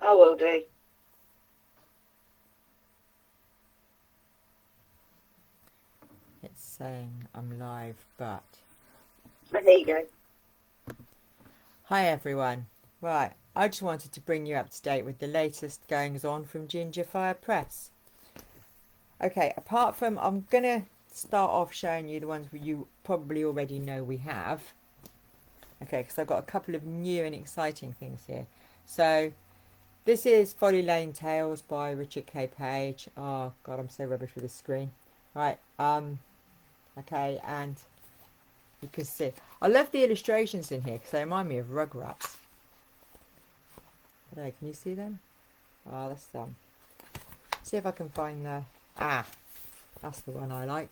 I will do. It's saying I'm live, but... But there you go. Hi everyone. Right, I just wanted to bring you up to date with the latest goings on from Gingerfire Press. Okay, apart from, I'm going to start off showing you the ones you probably already know we have. Okay, because I've got a couple of new and exciting things here. So, this is Folly Lane Tales by Richard K. Page. Oh god, I'm so rubbish with this screen. Right, okay, and you can see. I love the illustrations in here because they remind me of Rugrats. There, can you see them? Oh, that's them. See if I can find the... Ah, that's the one I like.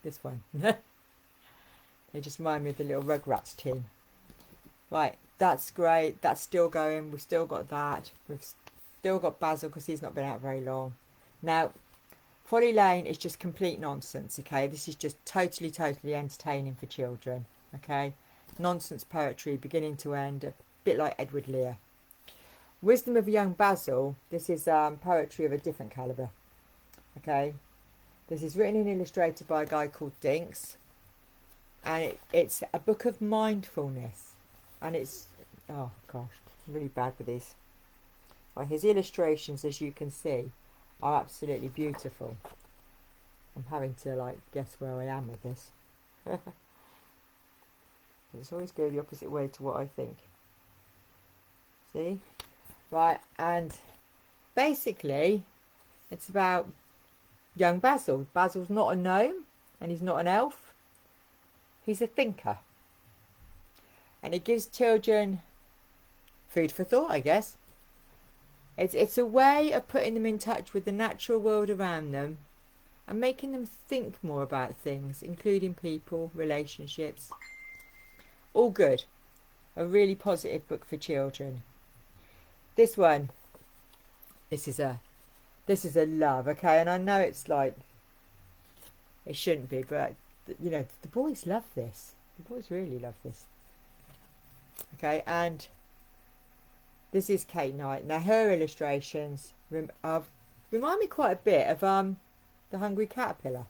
This one. They just remind me of the little Rugrats team. Right, that's great. That's still going. We've still got that. We've still got Basil because he's not been out very long. Now, Folly Lane is just complete nonsense, okay? This is just totally entertaining for children, okay? Nonsense poetry beginning to end, a bit like Edward Lear. Wisdom of Young Basil, this is poetry of a different calibre, okay? This is written and illustrated by a guy called Dinks, and it's a book of mindfulness, and it's, oh gosh, I'm really bad with these. Well, his illustrations, as you can see, are absolutely beautiful. I'm having to like guess where I am with this. It's always go the opposite way to what I think. See? Right, and basically it's about young Basil. Basil's not a gnome and he's not an elf. He's a thinker. And it gives children food for thought, I guess. It's a way of putting them in touch with the natural world around them and making them think more about things, including people, relationships. All good. A really positive book for children. This one, this is a love, okay? And I know it's like, it shouldn't be, but you know, the boys love this. The boys really love this. Okay, and this is Kate Knight. Now her illustrations remind me quite a bit of the Hungry Caterpillar.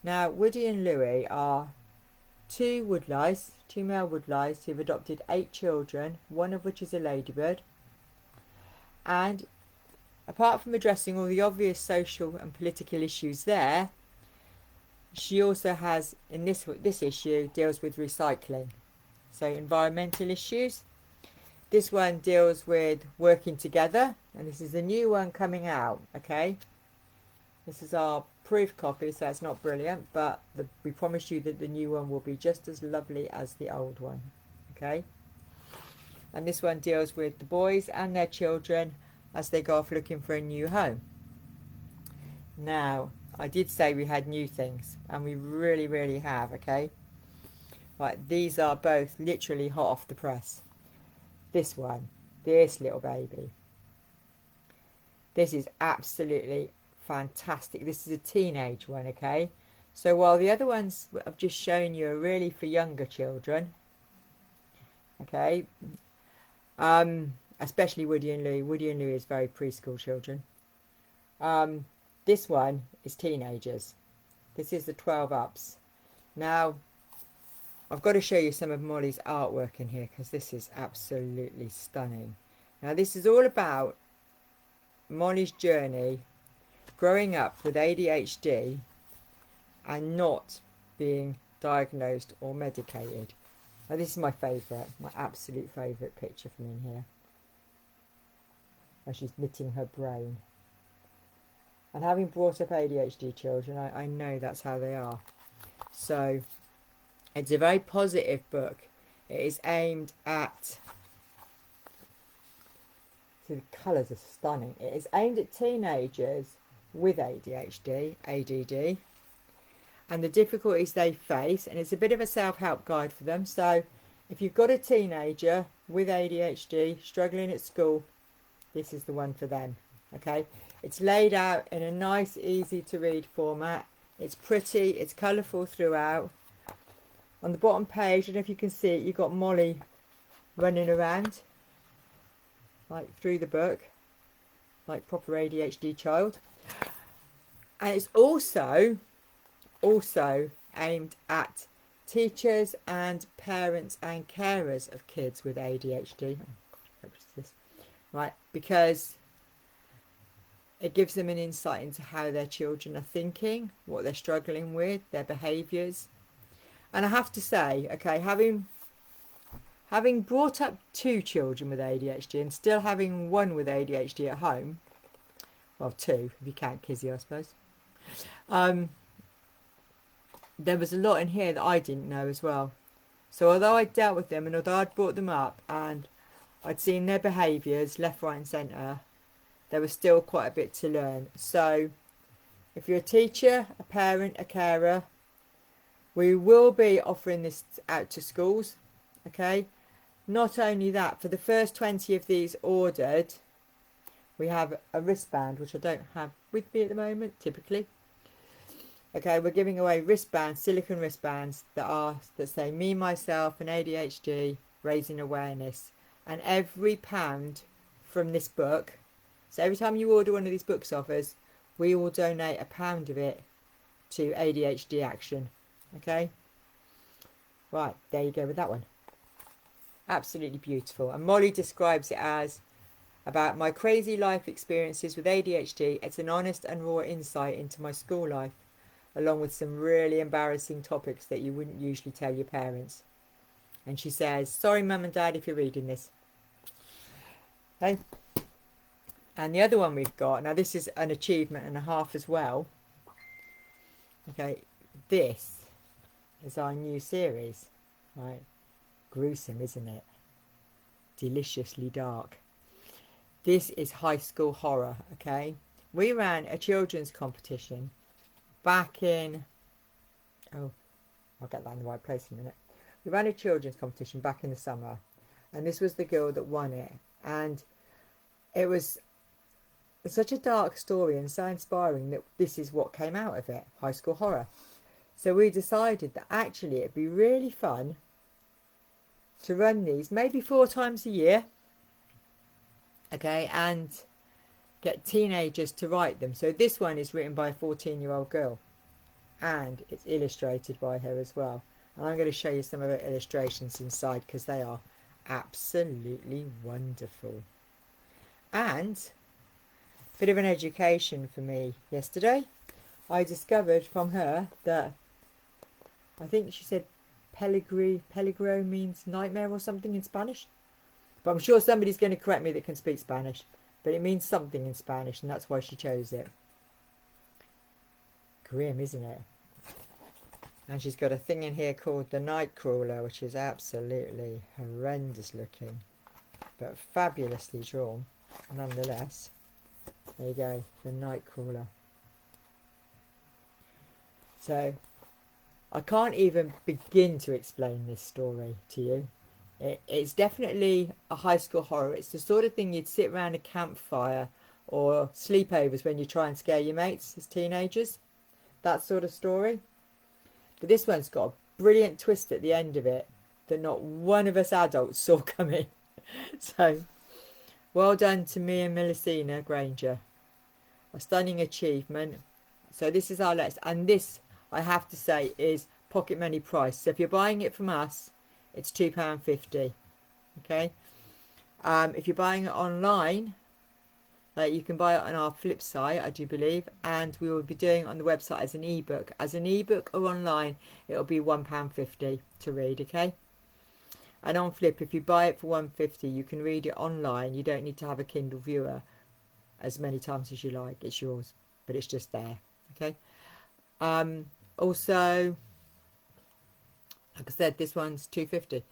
Now Woody and Louie are two male woodlice who've adopted 8 children, one of which is a ladybird. And apart from addressing all the obvious social and political issues there, she also has, in this issue, deals with recycling. So environmental issues. This one deals with working together, and this is a new one coming out, okay? This is our proof copy, so it's not brilliant, but we promise you that the new one will be just as lovely as the old one, okay? And this one deals with the boys and their children as they go off looking for a new home. Now, I did say we had new things, and we really have, okay? Right, these are both literally hot off the press. This one, this little baby. This is absolutely fantastic. This is a teenage one, okay? So while the other ones I've just shown you are really for younger children, okay? Especially Woody and Louie. Woody and Louie is very preschool children. This one is teenagers. This is the 12 ups. Now, I've got to show you some of Molly's artwork in here because this is absolutely stunning. Now, this is all about Molly's journey growing up with ADHD and not being diagnosed or medicated. Now, this is my favourite, my absolute favourite picture from in here. Where she's knitting her brain. And having brought up ADHD children, I know that's how they are. So, it's a very positive book. It is aimed at... See, the colours are stunning. It is aimed at teenagers with ADHD, ADD, and the difficulties they face. And it's a bit of a self-help guide for them. So, if you've got a teenager with ADHD, struggling at school, this is the one for them. Okay? It's laid out in a nice, easy to read format. It's pretty, it's colourful throughout. On the bottom page, I don't know if you can see it, you've got Molly running around. like through the book, like proper ADHD child. And it's also aimed at teachers and parents and carers of kids with ADHD. Right, because it gives them an insight into how their children are thinking, what they're struggling with, their behaviours. And I have to say, okay, having brought up 2 children with ADHD and still having one with ADHD at home, well, 2 if you count Kizzy, I suppose. There was a lot in here that I didn't know as well. So although I dealt with them and although I'd brought them up and I'd seen their behaviours left, right and centre, there was still quite a bit to learn. So if you're a teacher, a parent, a carer, we will be offering this out to schools. Okay, not only that, for the first 20 of these ordered, we have a wristband, which I don't have with me at the moment typically. Okay, we're giving away wristbands, silicone wristbands that say me, myself and ADHD, raising awareness. And every pound from this book, so every time you order one of these books off us, we will donate £1 of it to ADHD Action. Okay, right, there you go with that one. Absolutely beautiful. And Molly describes it as about my crazy life experiences with ADHD. It's an honest and raw insight into my school life, along with some really embarrassing topics that you wouldn't usually tell your parents. And she says, sorry mum and dad if you're reading this. Okay. And the other one we've got, now this is an achievement and a half as well. Okay, this is our new series. Right, gruesome, isn't it? Deliciously dark. This is high school horror, okay? We ran a children's competition back in, oh, I'll get that in the right place in a minute. We ran a children's competition back in the summer, and this was the girl that won it. And it was such a dark story and so inspiring that this is what came out of it, high school horror. So we decided that actually it'd be really fun to run these maybe 4 times a year, okay, and get teenagers to write them. So this one is written by a 14-year-old girl and it's illustrated by her as well. And I'm going to show you some of her illustrations inside because they are absolutely wonderful. And a bit of an education for me yesterday. I discovered from her that I think she said peligro means nightmare or something in Spanish. But I'm sure somebody's going to correct me that can speak Spanish. But it means something in Spanish and that's why she chose it. Grim, isn't it? And she's got a thing in here called the night crawler, which is absolutely horrendous looking, but fabulously drawn nonetheless. There you go, the night crawler. So I can't even begin to explain this story to you. It's definitely a high school horror. It's the sort of thing you'd sit around a campfire or sleepovers when you try and scare your mates as teenagers. That sort of story. But this one's got a brilliant twist at the end of it that not one of us adults saw coming. So, well done to me and Melisina Granger. A stunning achievement. So this is our latest. And this, I have to say, is pocket money price. So if you're buying it from us, it's £2.50. Okay. If you're buying it online, you can buy it on our Flip site, I do believe, and we will be doing it on the website as an ebook. As an ebook or online, it'll be £1.50 to read, okay? And on Flip, if you buy it for £1.50, you can read it online. You don't need to have a Kindle viewer as many times as you like. It's yours, but it's just there, okay? Also, like I said, this one's £2.50.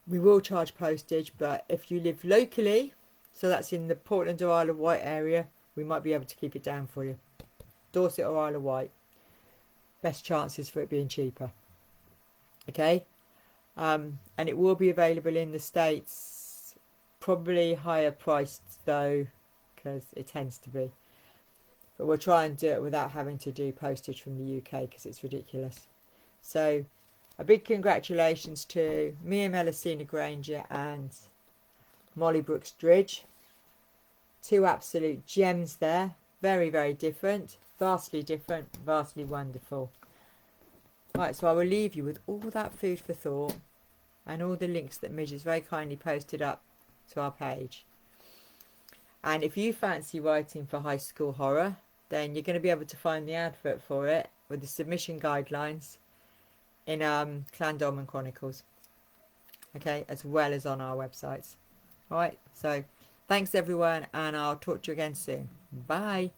We will charge postage, but if you live locally, so that's in the Portland or Isle of Wight area, we might be able to keep it down for you. Dorset or Isle of Wight, best chances for it being cheaper. Okay, and it will be available in the States, probably higher priced though, because it tends to be. But we'll try and do it without having to do postage from the UK because it's ridiculous. So a big congratulations to me and Melisina Granger and Molly Brooks Dridge. Two absolute gems there. Very, very different. Vastly different. Vastly wonderful. Right, so I will leave you with all that food for thought and all the links that Midge has very kindly posted up to our page. And if you fancy writing for high school horror, then you're going to be able to find the advert for it with the submission guidelines in Clandorman Chronicles. Okay, as well as on our websites. Alright, so thanks everyone, and I'll talk to you again soon. Bye.